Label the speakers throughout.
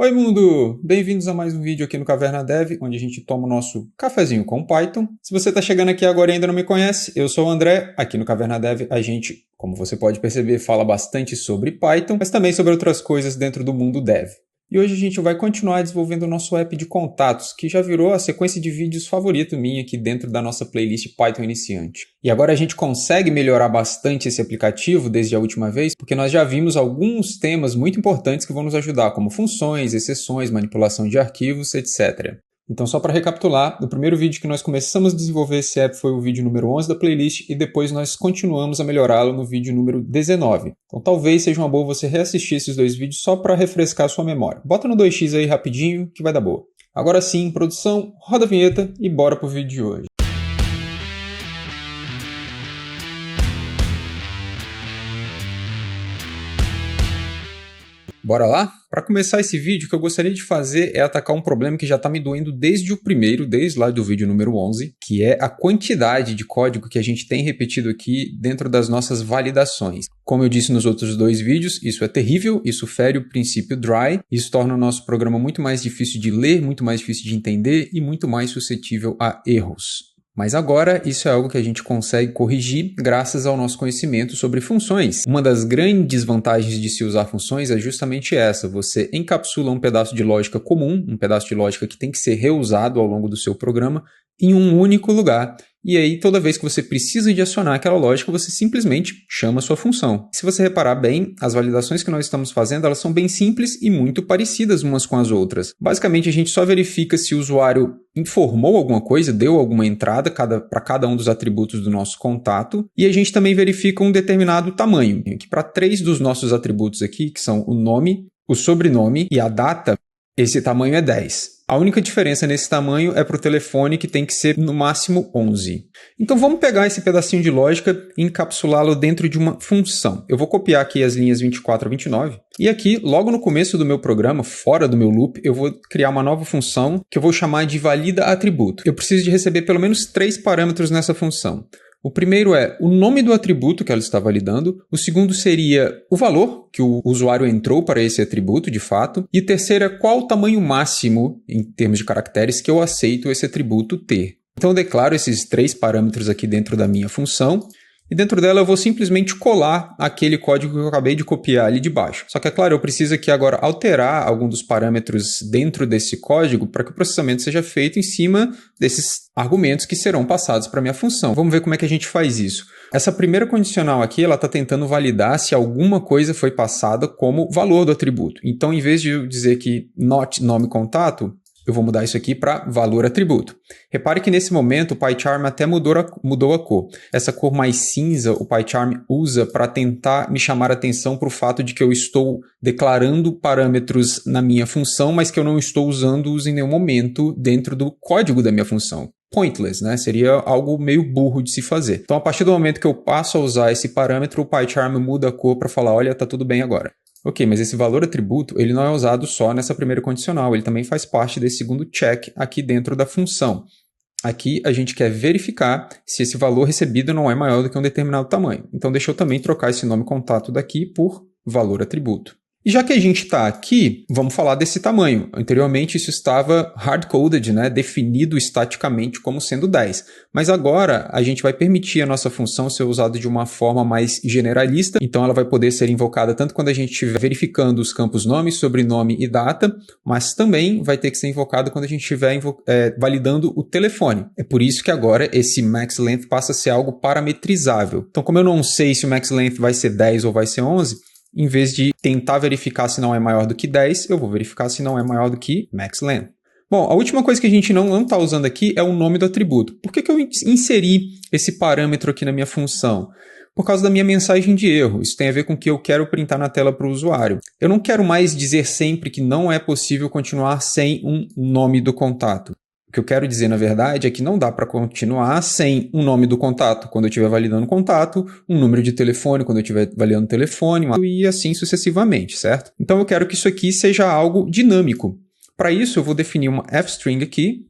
Speaker 1: Oi mundo! Bem-vindos a mais um vídeo aqui no Caverna Dev, onde a gente toma o nosso cafezinho com Python. Se você está chegando aqui agora e ainda não me conhece, eu sou o André. Aqui no Caverna Dev a gente, como você pode perceber, fala bastante sobre Python, mas também sobre outras coisas dentro do mundo Dev. E hoje a gente vai continuar desenvolvendo o nosso app de contatos, que já virou a sequência de vídeos favorito minha aqui dentro da nossa playlist Python Iniciante. E agora a gente consegue melhorar bastante esse aplicativo desde a última vez, porque nós já vimos alguns temas muito importantes que vão nos ajudar, como funções, exceções, manipulação de arquivos, etc. Então, só para recapitular, no primeiro vídeo que nós começamos a desenvolver esse app foi o vídeo número 11 da playlist e depois nós continuamos a melhorá-lo no vídeo número 19. Então, talvez seja uma boa você reassistir esses dois vídeos só para refrescar a sua memória. Bota no 2x aí rapidinho que vai dar boa. Agora sim, produção, roda a vinheta e bora pro vídeo de hoje. Bora lá? Para começar esse vídeo, o que eu gostaria de fazer é atacar um problema que já está me doendo desde lá do vídeo número 11, que é a quantidade de código que a gente tem repetido aqui dentro das nossas validações. Como eu disse nos outros dois vídeos, isso é terrível, isso fere o princípio dry, isso torna o nosso programa muito mais difícil de ler, muito mais difícil de entender e muito mais suscetível a erros. Mas agora isso é algo que a gente consegue corrigir graças ao nosso conhecimento sobre funções. Uma das grandes vantagens de se usar funções é justamente essa: você encapsula um pedaço de lógica comum, um pedaço de lógica que tem que ser reusado ao longo do seu programa, em um único lugar. E aí, toda vez que você precisa de acionar aquela lógica, você simplesmente chama a sua função. Se você reparar bem, as validações que nós estamos fazendo, elas são bem simples e muito parecidas umas com as outras. Basicamente, a gente só verifica se o usuário informou alguma coisa, deu alguma entrada para cada um dos atributos do nosso contato, e a gente também verifica um determinado tamanho, que para 3 dos nossos atributos aqui, que são o nome, o sobrenome e a data, esse tamanho é 10. A única diferença nesse tamanho é para o telefone, que tem que ser no máximo 11. Então vamos pegar esse pedacinho de lógica e encapsulá-lo dentro de uma função. Eu vou copiar aqui as linhas 24 a 29 e aqui, logo no começo do meu programa, fora do meu loop, eu vou criar uma nova função que eu vou chamar de valida atributo. Eu preciso de receber pelo menos 3 parâmetros nessa função. O primeiro é o nome do atributo que ela está validando, o segundo seria o valor que o usuário entrou para esse atributo, de fato, e o terceiro é qual o tamanho máximo, em termos de caracteres, que eu aceito esse atributo ter. Então eu declaro esses 3 parâmetros aqui dentro da minha função, e dentro dela eu vou simplesmente colar aquele código que eu acabei de copiar ali de baixo. Só que é claro, eu preciso aqui agora alterar algum dos parâmetros dentro desse código para que o processamento seja feito em cima desses argumentos que serão passados para a minha função. Vamos ver como é que a gente faz isso. Essa primeira condicional aqui, ela está tentando validar se alguma coisa foi passada como valor do atributo. Então, em vez de eu dizer que not nome contato, eu vou mudar isso aqui para valor atributo. Repare que nesse momento o PyCharm até mudou a cor. Essa cor mais cinza o PyCharm usa para tentar me chamar a atenção para o fato de que eu estou declarando parâmetros na minha função, mas que eu não estou usando-os em nenhum momento dentro do código da minha função. Pointless, né? Seria algo meio burro de se fazer. Então, a partir do momento que eu passo a usar esse parâmetro, o PyCharm muda a cor para falar, olha, tá tudo bem agora. Ok, mas esse valor atributo ele não é usado só nessa primeira condicional, ele também faz parte desse segundo check aqui dentro da função. Aqui a gente quer verificar se esse valor recebido não é maior do que um determinado tamanho. Então deixa eu também trocar esse nome contato daqui por valor atributo. E já que a gente está aqui, vamos falar desse tamanho. Anteriormente isso estava hard-coded, né? Definido estaticamente como sendo 10. Mas agora a gente vai permitir a nossa função ser usada de uma forma mais generalista. Então ela vai poder ser invocada tanto quando a gente estiver verificando os campos nome, sobrenome e data, mas também vai ter que ser invocada quando a gente estiver validando o telefone. É por isso que agora esse max length passa a ser algo parametrizável. Então como eu não sei se o max length vai ser 10 ou vai ser 11, em vez de tentar verificar se não é maior do que 10, eu vou verificar se não é maior do que max length. Bom, a última coisa que a gente não está usando aqui é o nome do atributo. Por que eu inseri esse parâmetro aqui na minha função? Por causa da minha mensagem de erro. Isso tem a ver com o que eu quero printar na tela para o usuário. Eu não quero mais dizer sempre que não é possível continuar sem um nome do contato. O que eu quero dizer, na verdade, é que não dá para continuar sem um nome do contato quando eu estiver validando o contato, um número de telefone quando eu estiver validando o telefone, e assim sucessivamente, certo? Então eu quero que isso aqui seja algo dinâmico. Para isso, eu vou definir uma fstring aqui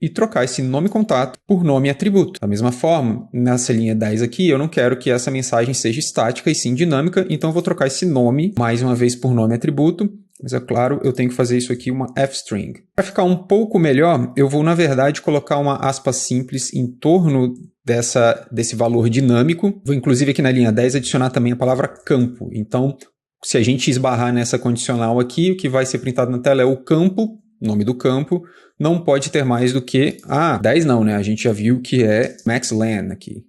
Speaker 1: e trocar esse nome contato por nome atributo. Da mesma forma, nessa linha 10 aqui, eu não quero que essa mensagem seja estática e sim dinâmica, então eu vou trocar esse nome, mais uma vez, por nome atributo, Mas é claro, eu tenho que fazer isso aqui uma f-string. Para ficar um pouco melhor, eu vou, na verdade, colocar uma aspa simples em torno desse valor dinâmico. Vou, inclusive, aqui na linha 10, adicionar também a palavra campo. Então, se a gente esbarrar nessa condicional aqui, o que vai ser printado na tela é o campo, nome do campo, não pode ter mais do que... 10 não, né? A gente já viu que é maxlen aqui.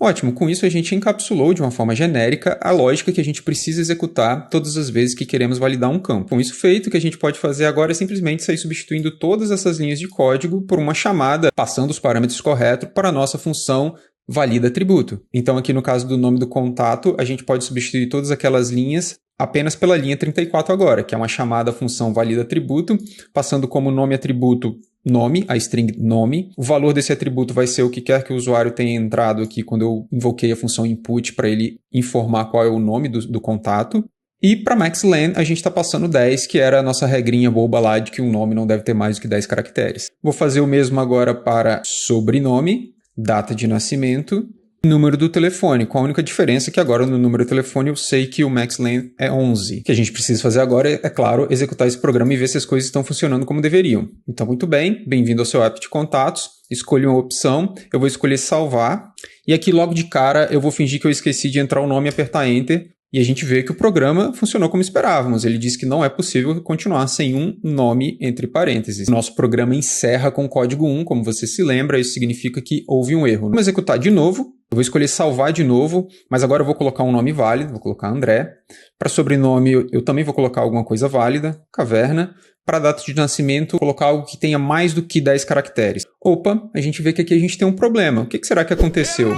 Speaker 1: Ótimo, com isso a gente encapsulou de uma forma genérica a lógica que a gente precisa executar todas as vezes que queremos validar um campo. Com isso feito, o que a gente pode fazer agora é simplesmente sair substituindo todas essas linhas de código por uma chamada, passando os parâmetros corretos para a nossa função valida atributo. Então aqui no caso do nome do contato, a gente pode substituir todas aquelas linhas apenas pela linha 34 agora, que é uma chamada função valida atributo, passando como nome atributo nome, a string nome. O valor desse atributo vai ser o que quer que o usuário tenha entrado aqui quando eu invoquei a função input para ele informar qual é o nome do contato. E para maxlen a gente está passando 10, que era a nossa regrinha boba lá de que um nome não deve ter mais do que 10 caracteres. Vou fazer o mesmo agora para sobrenome, data de nascimento, número do telefone, com a única diferença que agora no número do telefone eu sei que o maxlen é 11. O que a gente precisa fazer agora é, claro, executar esse programa e ver se as coisas estão funcionando como deveriam. Então, muito bem, bem-vindo ao seu app de contatos, escolha uma opção, eu vou escolher salvar, e aqui logo de cara eu vou fingir que eu esqueci de entrar o nome e apertar Enter, e a gente vê que o programa funcionou como esperávamos. Ele diz que não é possível continuar sem um nome entre parênteses. Nosso programa encerra com código 1, como você se lembra, isso significa que houve um erro. Vamos executar de novo. Eu vou escolher salvar de novo, mas agora eu vou colocar um nome válido, vou colocar André. Para sobrenome, eu também vou colocar alguma coisa válida, caverna. Para data de nascimento, colocar algo que tenha mais do que 10 caracteres. Opa, a gente vê que aqui a gente tem um problema. O que será que aconteceu?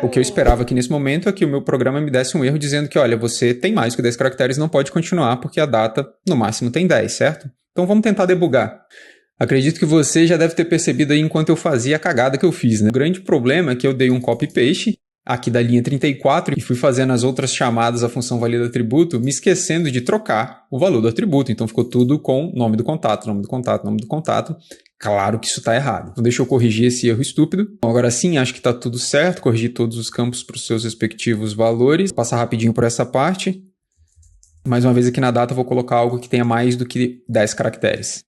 Speaker 1: O que eu esperava aqui nesse momento é que o meu programa me desse um erro dizendo que, olha, você tem mais do que 10 caracteres, não pode continuar porque a data no máximo tem 10, certo? Então vamos tentar debugar. Acredito que você já deve ter percebido aí enquanto eu fazia a cagada que eu fiz, né? O grande problema é que eu dei um copy-paste aqui da linha 34 e fui fazendo as outras chamadas à função valida atributo, me esquecendo de trocar o valor do atributo. Então ficou tudo com nome do contato, nome do contato, nome do contato. Claro que isso está errado. Então deixa eu corrigir esse erro estúpido. Então, agora sim, acho que está tudo certo. Corrigi todos os campos para os seus respectivos valores. Vou passar rapidinho por essa parte. Mais uma vez aqui na data eu vou colocar algo que tenha mais do que 10 caracteres.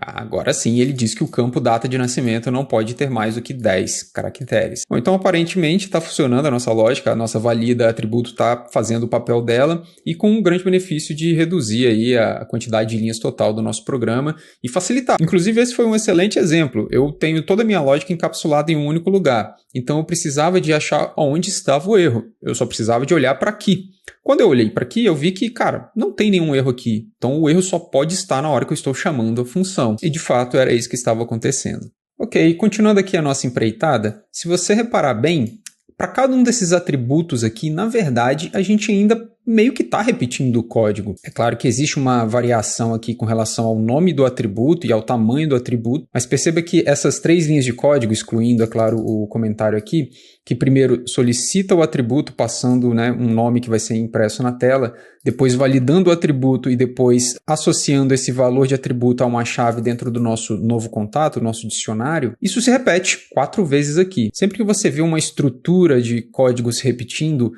Speaker 1: Agora sim, ele diz que o campo data de nascimento não pode ter mais do que 10 caracteres. Bom, então aparentemente está funcionando a nossa lógica, a nossa valida atributo está fazendo o papel dela e com um grande benefício de reduzir aí a quantidade de linhas total do nosso programa e facilitar. Inclusive esse foi um excelente exemplo. Eu tenho toda a minha lógica encapsulada em um único lugar, então eu precisava de achar onde estava o erro. Eu só precisava de olhar para aqui. Quando eu olhei para aqui, eu vi que, cara, não tem nenhum erro aqui. Então, o erro só pode estar na hora que eu estou chamando a função. E, de fato, era isso que estava acontecendo. Ok, continuando aqui a nossa empreitada, se você reparar bem, para cada um desses atributos aqui, na verdade, a gente ainda meio que está repetindo o código. É claro que existe uma variação aqui com relação ao nome do atributo e ao tamanho do atributo, mas perceba que essas 3 linhas de código, excluindo, é claro, o comentário aqui, que primeiro solicita o atributo passando, né, um nome que vai ser impresso na tela, depois validando o atributo e depois associando esse valor de atributo a uma chave dentro do nosso novo contato, nosso dicionário, isso se repete 4 vezes aqui. Sempre que você vê uma estrutura de código se repetindo,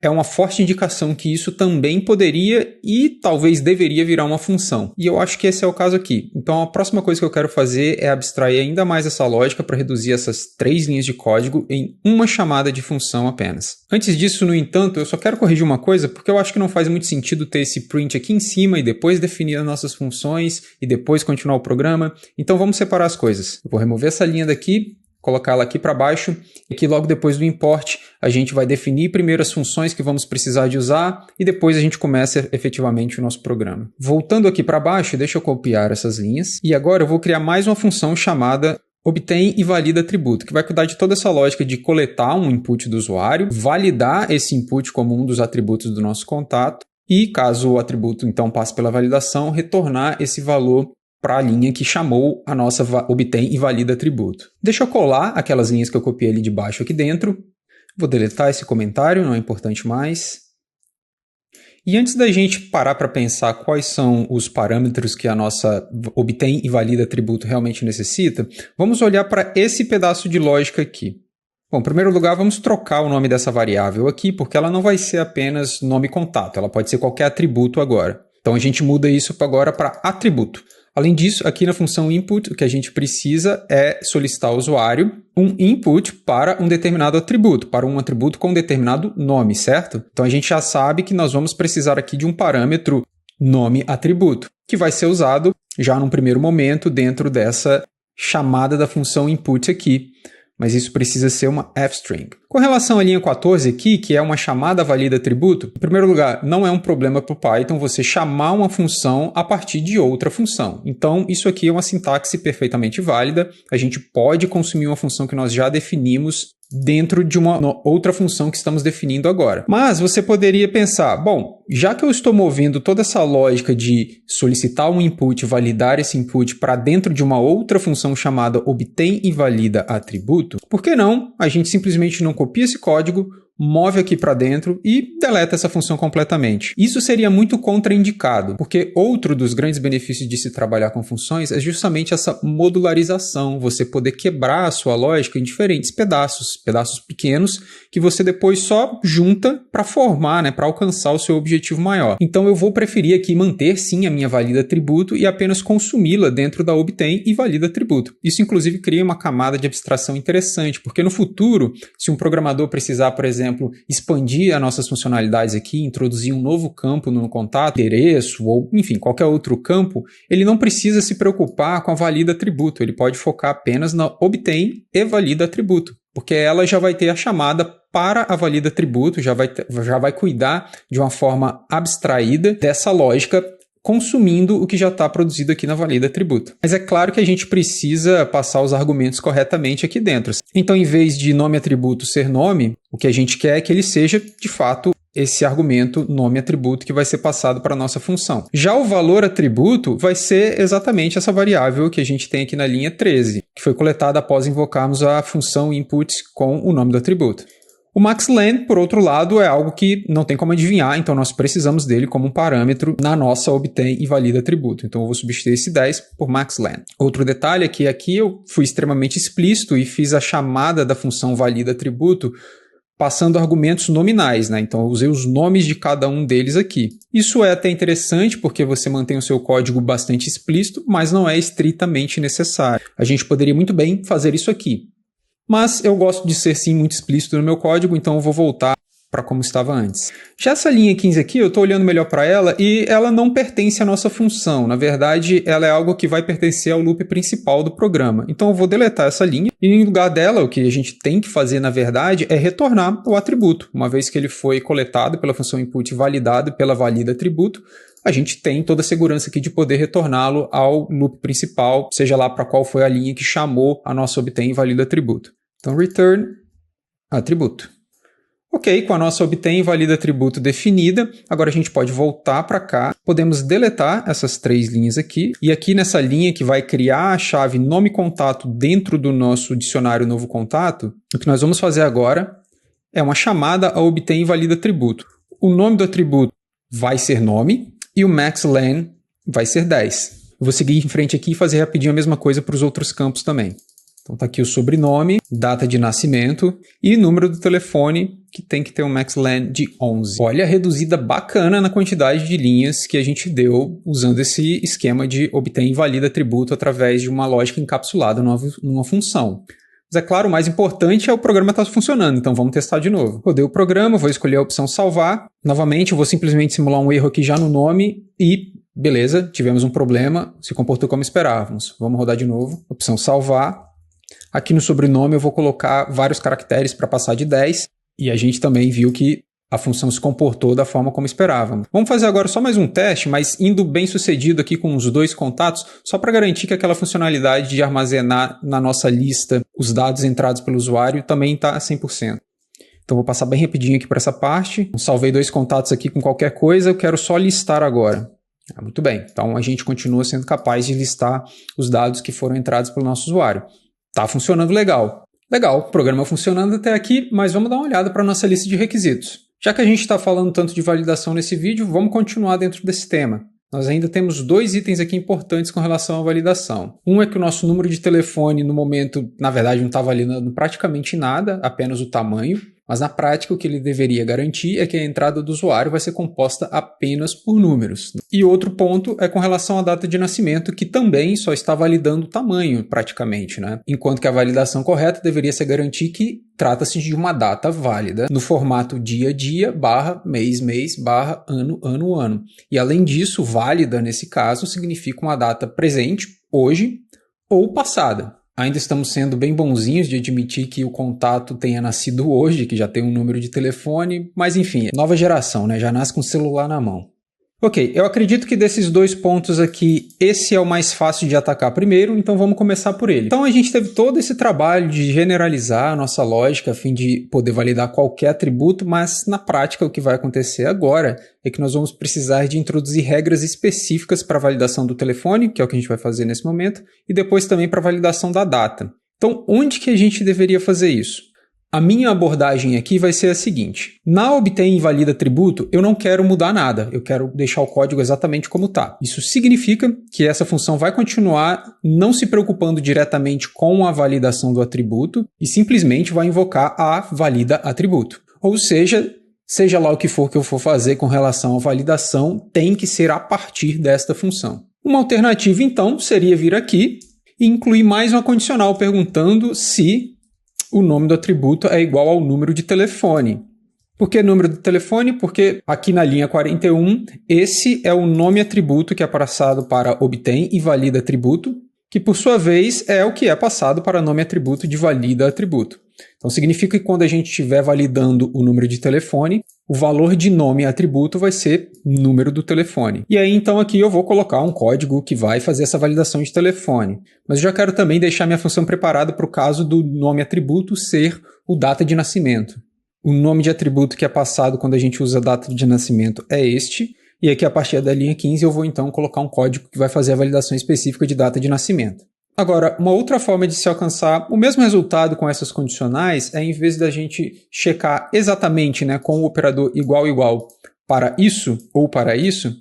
Speaker 1: é uma forte indicação que isso também poderia e talvez deveria virar uma função. E eu acho que esse é o caso aqui. Então a próxima coisa que eu quero fazer é abstrair ainda mais essa lógica para reduzir essas 3 linhas de código em uma chamada de função apenas. Antes disso, no entanto, eu só quero corrigir uma coisa porque eu acho que não faz muito sentido ter esse print aqui em cima e depois definir as nossas funções e depois continuar o programa. Então vamos separar as coisas. Eu vou remover essa linha daqui, colocá-la aqui para baixo, e que logo depois do import a gente vai definir primeiro as funções que vamos precisar de usar e depois a gente começa efetivamente o nosso programa. Voltando aqui para baixo, deixa eu copiar essas linhas e agora eu vou criar mais uma função chamada obtém e valida atributo, que vai cuidar de toda essa lógica de coletar um input do usuário, validar esse input como um dos atributos do nosso contato e, caso o atributo então passe pela validação, retornar esse valor para a linha que chamou a nossa obtém e valida atributo. Deixa eu colar aquelas linhas que eu copiei ali de baixo aqui dentro. Vou deletar esse comentário, não é importante mais. E antes da gente parar para pensar quais são os parâmetros que a nossa obtém e valida atributo realmente necessita, vamos olhar para esse pedaço de lógica aqui. Bom, em primeiro lugar, vamos trocar o nome dessa variável aqui, porque ela não vai ser apenas nome contato, ela pode ser qualquer atributo agora. Então a gente muda isso agora para atributo. Além disso, aqui na função input, o que a gente precisa é solicitar ao usuário um input para um determinado atributo, para um atributo com um determinado nome, certo? Então a gente já sabe que nós vamos precisar aqui de um parâmetro nome atributo, que vai ser usado já num primeiro momento dentro dessa chamada da função input aqui. Mas isso precisa ser uma fstring. Com relação à linha 14 aqui, que é uma chamada valida atributo, em primeiro lugar, não é um problema para o Python você chamar uma função a partir de outra função. Então, isso aqui é uma sintaxe perfeitamente válida. A gente pode consumir uma função que nós já definimos dentro de uma outra função que estamos definindo agora. Mas você poderia pensar, bom, já que eu estou movendo toda essa lógica de solicitar um input e validar esse input para dentro de uma outra função chamada obtém e valida atributo, por que não a gente simplesmente não copia esse código, move aqui para dentro e deleta essa função completamente. Isso seria muito contraindicado, porque outro dos grandes benefícios de se trabalhar com funções é justamente essa modularização, você poder quebrar a sua lógica em diferentes pedaços pequenos, que você depois só junta para formar, para alcançar o seu objetivo maior. Então eu vou preferir aqui manter sim a minha valida atributo e apenas consumi-la dentro da obtém e valida atributo. Isso inclusive cria uma camada de abstração interessante, porque no futuro, se um programador precisar, por exemplo, expandir as nossas funcionalidades aqui, introduzir um novo campo no contato, endereço ou, enfim, qualquer outro campo, ele não precisa se preocupar com a valida atributo, ele pode focar apenas na obtém e valida atributo, porque ela já vai ter a chamada para a valida atributo, já vai cuidar de uma forma abstraída dessa lógica, consumindo o que já está produzido aqui na valida atributo. Mas é claro que a gente precisa passar os argumentos corretamente aqui dentro. Então, em vez de nome atributo ser nome, o que a gente quer é que ele seja, de fato, esse argumento nome atributo que vai ser passado para a nossa função. Já o valor atributo vai ser exatamente essa variável que a gente tem aqui na linha 13, que foi coletada após invocarmos a função input com o nome do atributo. O maxlen, por outro lado, é algo que não tem como adivinhar, então nós precisamos dele como um parâmetro na nossa obtém e valida atributo. Então eu vou substituir esse 10 por maxlen. Outro detalhe é que aqui eu fui extremamente explícito e fiz a chamada da função valida atributo passando argumentos nominais, Então eu usei os nomes de cada um deles aqui. Isso é até interessante porque você mantém o seu código bastante explícito, mas não é estritamente necessário. A gente poderia muito bem fazer isso aqui. Mas eu gosto de ser sim muito explícito no meu código, então eu vou voltar para como estava antes. Já essa linha 15 aqui, eu estou olhando melhor para ela e ela não pertence à nossa função. Na verdade, ela é algo que vai pertencer ao loop principal do programa. Então eu vou deletar essa linha e em lugar dela, o que a gente tem que fazer na verdade é retornar o atributo. Uma vez que ele foi coletado pela função input e validado pela valida atributo, a gente tem toda a segurança aqui de poder retorná-lo ao loop principal, seja lá para qual foi a linha que chamou a nossa obtém e valida atributo. Então, return atributo. Ok, com a nossa obtém e valida atributo definida, agora a gente pode voltar para cá, podemos deletar essas 3 linhas aqui, e aqui nessa linha que vai criar a chave nome contato dentro do nosso dicionário novo contato, o que nós vamos fazer agora é uma chamada a obtém e valida atributo. O nome do atributo vai ser nome e o maxlen vai ser 10. Eu vou seguir em frente aqui e fazer rapidinho a mesma coisa para os outros campos também. Então está aqui o sobrenome, data de nascimento e número do telefone, que tem que ter um maxlen de 11. Olha a reduzida bacana na quantidade de linhas que a gente deu usando esse esquema de obtém e valida atributo através de uma lógica encapsulada numa função. Mas é claro, o mais importante é o programa estar funcionando, então vamos testar de novo. Rodei o programa, vou escolher a opção salvar. Novamente, eu vou simplesmente simular um erro aqui já no nome e beleza, tivemos um problema, se comportou como esperávamos. Vamos rodar de novo, opção salvar. Aqui no sobrenome eu vou colocar vários caracteres para passar de 10 e a gente também viu que a função se comportou da forma como esperávamos. Vamos fazer agora só mais um teste, mas indo bem sucedido aqui com os 2 contatos, só para garantir que aquela funcionalidade de armazenar na nossa lista os dados entrados pelo usuário também está a 100%. Então vou passar bem rapidinho aqui por essa parte. Salvei 2 contatos aqui com qualquer coisa, eu quero só listar agora. Muito bem, então a gente continua sendo capaz de listar os dados que foram entrados pelo nosso usuário. Está funcionando legal. Legal, o programa funcionando até aqui, mas vamos dar uma olhada para a nossa lista de requisitos. Já que a gente está falando tanto de validação nesse vídeo, vamos continuar dentro desse tema. Nós ainda temos 2 itens aqui importantes com relação à validação. Um é que o nosso número de telefone no momento, na verdade, não está validando praticamente nada, apenas o tamanho. Mas na prática, o que ele deveria garantir é que a entrada do usuário vai ser composta apenas por números. E outro ponto é com relação à data de nascimento, que também só está validando o tamanho, praticamente, né? Enquanto que a validação correta deveria ser garantir que trata-se de uma data válida no formato dia-dia, mês, ano, ano. E além disso, válida nesse caso significa uma data presente, hoje, ou passada. Ainda estamos sendo bem bonzinhos de admitir que o contato tenha nascido hoje, que já tem um número de telefone, mas enfim, nova geração, né? Já nasce com o celular na mão. Ok, eu acredito que desses dois pontos aqui, esse é o mais fácil de atacar primeiro, então vamos começar por ele. Então a gente teve todo esse trabalho de generalizar a nossa lógica a fim de poder validar qualquer atributo, mas na prática o que vai acontecer agora é que nós vamos precisar de introduzir regras específicas para a validação do telefone, que é o que a gente vai fazer nesse momento, e depois também para a validação da data. Então onde que a gente deveria fazer isso? A minha abordagem aqui vai ser a seguinte. Na obtém e valida atributo, eu não quero mudar nada. Eu quero deixar o código exatamente como está. Isso significa que essa função vai continuar não se preocupando diretamente com a validação do atributo e simplesmente vai invocar a valida atributo. Ou seja lá o que for que eu for fazer com relação à validação, tem que ser a partir desta função. Uma alternativa, então, seria vir aqui e incluir mais uma condicional perguntando se o nome do atributo é igual ao número de telefone. Por que número de telefone? Porque aqui na linha 41, esse é o nome atributo que é passado para obtém e valida atributo, que por sua vez é o que é passado para nome atributo de valida atributo. Então significa que quando a gente estiver validando o número de telefone, o valor de nome atributo vai ser número do telefone. E aí então aqui eu vou colocar um código que vai fazer essa validação de telefone. Mas eu já quero também deixar minha função preparada para o caso do nome atributo ser o data de nascimento. O nome de atributo que é passado quando a gente usa data de nascimento é este. E aqui a partir da linha 15 eu vou então colocar um código que vai fazer a validação específica de data de nascimento. Agora, uma outra forma de se alcançar o mesmo resultado com essas condicionais é, em vez da gente checar exatamente, né, com o operador igual para isso ou para isso,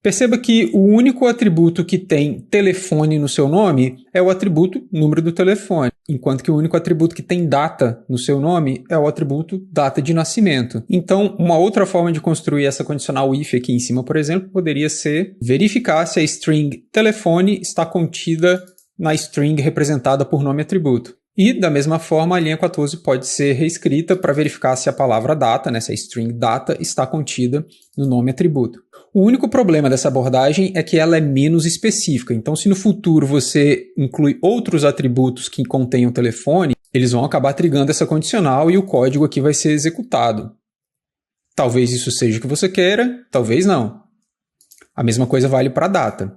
Speaker 1: perceba que o único atributo que tem telefone no seu nome é o atributo número do telefone, enquanto que o único atributo que tem data no seu nome é o atributo data de nascimento. Então, uma outra forma de construir essa condicional if aqui em cima, por exemplo, poderia ser verificar se a string telefone está contida na string representada por nome atributo. E, da mesma forma, a linha 14 pode ser reescrita para verificar se a palavra data, né, se a string data, está contida no nome atributo. O único problema dessa abordagem é que ela é menos específica. Então, se no futuro você inclui outros atributos que contenham telefone, eles vão acabar trigando essa condicional e o código aqui vai ser executado. Talvez isso seja o que você queira, talvez não. A mesma coisa vale para a data.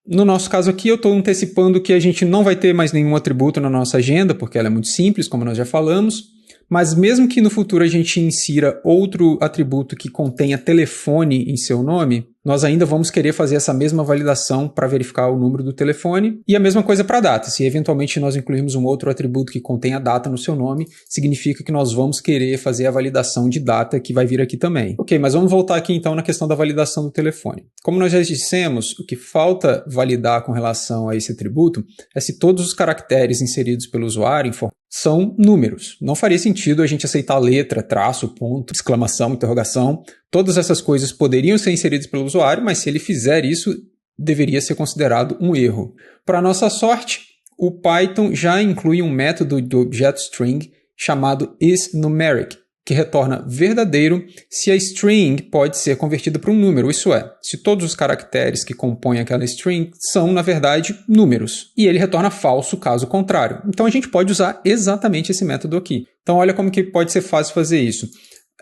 Speaker 1: No nosso caso aqui, eu estou antecipando que a gente não vai ter mais nenhum atributo na nossa agenda, porque ela é muito simples, como nós já falamos. Mas mesmo que no futuro a gente insira outro atributo que contenha telefone em seu nome, nós ainda vamos querer fazer essa mesma validação para verificar o número do telefone. E a mesma coisa para a data. Se eventualmente nós incluirmos um outro atributo que contenha data no seu nome, significa que nós vamos querer fazer a validação de data que vai vir aqui também. Ok, mas vamos voltar aqui então na questão da validação do telefone. Como nós já dissemos, o que falta validar com relação a esse atributo é se todos os caracteres inseridos pelo usuário são números. Não faria sentido a gente aceitar letra, traço, ponto, exclamação, interrogação. Todas essas coisas poderiam ser inseridas pelo usuário, mas se ele fizer isso, deveria ser considerado um erro. Para nossa sorte, o Python já inclui um método do objeto string chamado isNumeric, que retorna verdadeiro se a string pode ser convertida para um número, isso é, se todos os caracteres que compõem aquela string são, na verdade, números. E ele retorna falso caso contrário. Então a gente pode usar exatamente esse método aqui. Então olha como que pode ser fácil fazer isso.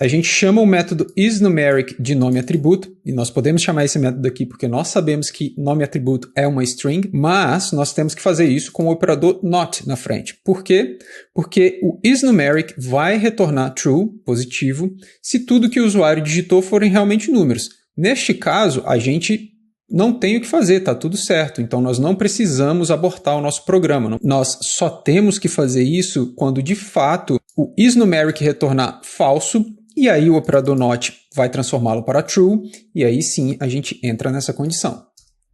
Speaker 1: A gente chama o método isNumeric de nome atributo, e nós podemos chamar esse método aqui porque nós sabemos que nome atributo é uma string, mas nós temos que fazer isso com o operador not na frente. Por quê? Porque o isNumeric vai retornar true, positivo, se tudo que o usuário digitou forem realmente números. Neste caso, a gente não tem o que fazer, está tudo certo. Então nós não precisamos abortar o nosso programa. Nós só temos que fazer isso quando de fato o isNumeric retornar falso, e aí o operador not vai transformá-lo para true, e aí sim a gente entra nessa condição.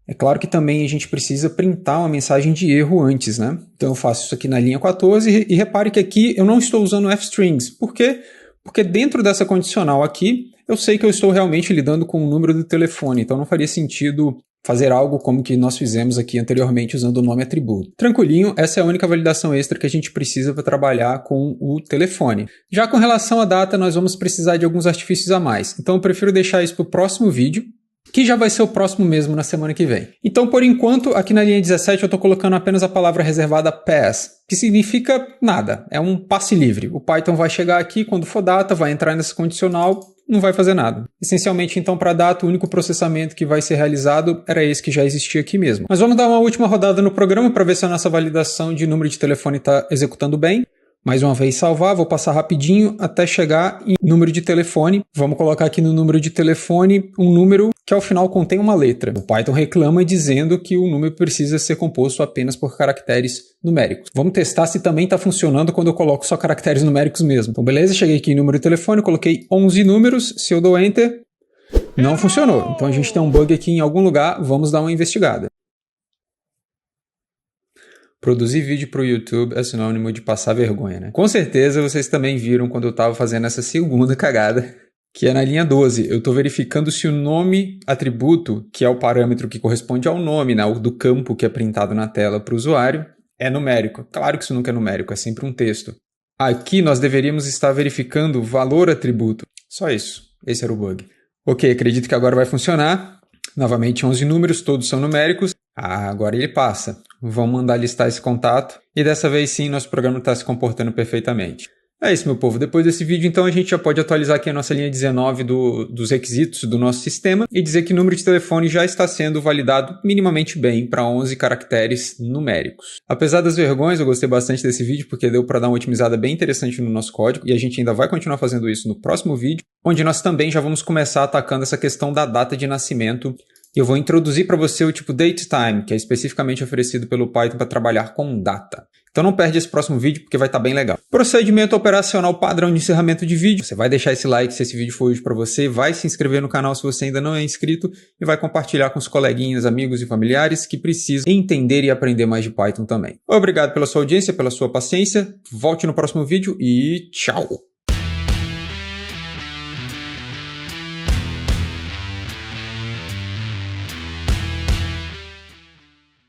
Speaker 1: É claro que também a gente precisa printar uma mensagem de erro antes, né? Então eu faço isso aqui na linha 14 e repare que aqui eu não estou usando fstrings. Por quê? Porque dentro dessa condicional aqui, eu sei que eu estou realmente lidando com o número do telefone, então não faria sentido fazer algo como que nós fizemos aqui anteriormente usando o nome atributo. Tranquilinho, essa é a única validação extra que a gente precisa para trabalhar com o telefone. Já com relação à data, nós vamos precisar de alguns artifícios a mais, então eu prefiro deixar isso para o próximo vídeo, que já vai ser o próximo mesmo na semana que vem. Então, por enquanto, aqui na linha 17 eu estou colocando apenas a palavra reservada pass, que significa nada, é um passe livre. O Python vai chegar aqui, quando for data, vai entrar nesse condicional, não vai fazer nada. Essencialmente, então, para a data, o único processamento que vai ser realizado era esse que já existia aqui mesmo. Mas vamos dar uma última rodada no programa para ver se a nossa validação de número de telefone está executando bem. Mais uma vez salvar, vou passar rapidinho até chegar em número de telefone. Vamos colocar aqui no número de telefone um número que ao final contém uma letra. O Python reclama dizendo que o número precisa ser composto apenas por caracteres numéricos. Vamos testar se também está funcionando quando eu coloco só caracteres numéricos mesmo. Então beleza, cheguei aqui em número de telefone, coloquei 11 números, se eu dou Enter, não funcionou. Então a gente tem um bug aqui em algum lugar, vamos dar uma investigada. Produzir vídeo para o YouTube é sinônimo de passar vergonha, né? Com certeza vocês também viram quando eu estava fazendo essa segunda cagada, que é na linha 12. Eu estou verificando se o nome atributo, que é o parâmetro que corresponde ao nome, né, do campo que é printado na tela para o usuário, é numérico. Claro que isso nunca é numérico, é sempre um texto. Aqui nós deveríamos estar verificando valor atributo. Só isso. Esse era o bug. Ok, acredito que agora vai funcionar. Novamente 11 números, todos são numéricos. Agora ele passa. Vamos mandar listar esse contato. E dessa vez sim, nosso programa está se comportando perfeitamente. É isso, meu povo. Depois desse vídeo, então, a gente já pode atualizar aqui a nossa linha 19 dos requisitos do nosso sistema e dizer que o número de telefone já está sendo validado minimamente bem para 11 caracteres numéricos. Apesar das vergonhas, eu gostei bastante desse vídeo porque deu para dar uma otimizada bem interessante no nosso código e a gente ainda vai continuar fazendo isso no próximo vídeo, onde nós também já vamos começar atacando essa questão da data de nascimento. E eu vou introduzir para você o tipo DateTime, que é especificamente oferecido pelo Python para trabalhar com data. Então não perde esse próximo vídeo porque vai estar bem legal. Procedimento operacional padrão de encerramento de vídeo. Você vai deixar esse like se esse vídeo for útil para você, vai se inscrever no canal se você ainda não é inscrito e vai compartilhar com os coleguinhas, amigos e familiares que precisam entender e aprender mais de Python também. Obrigado pela sua audiência, pela sua paciência. Volte no próximo vídeo e tchau!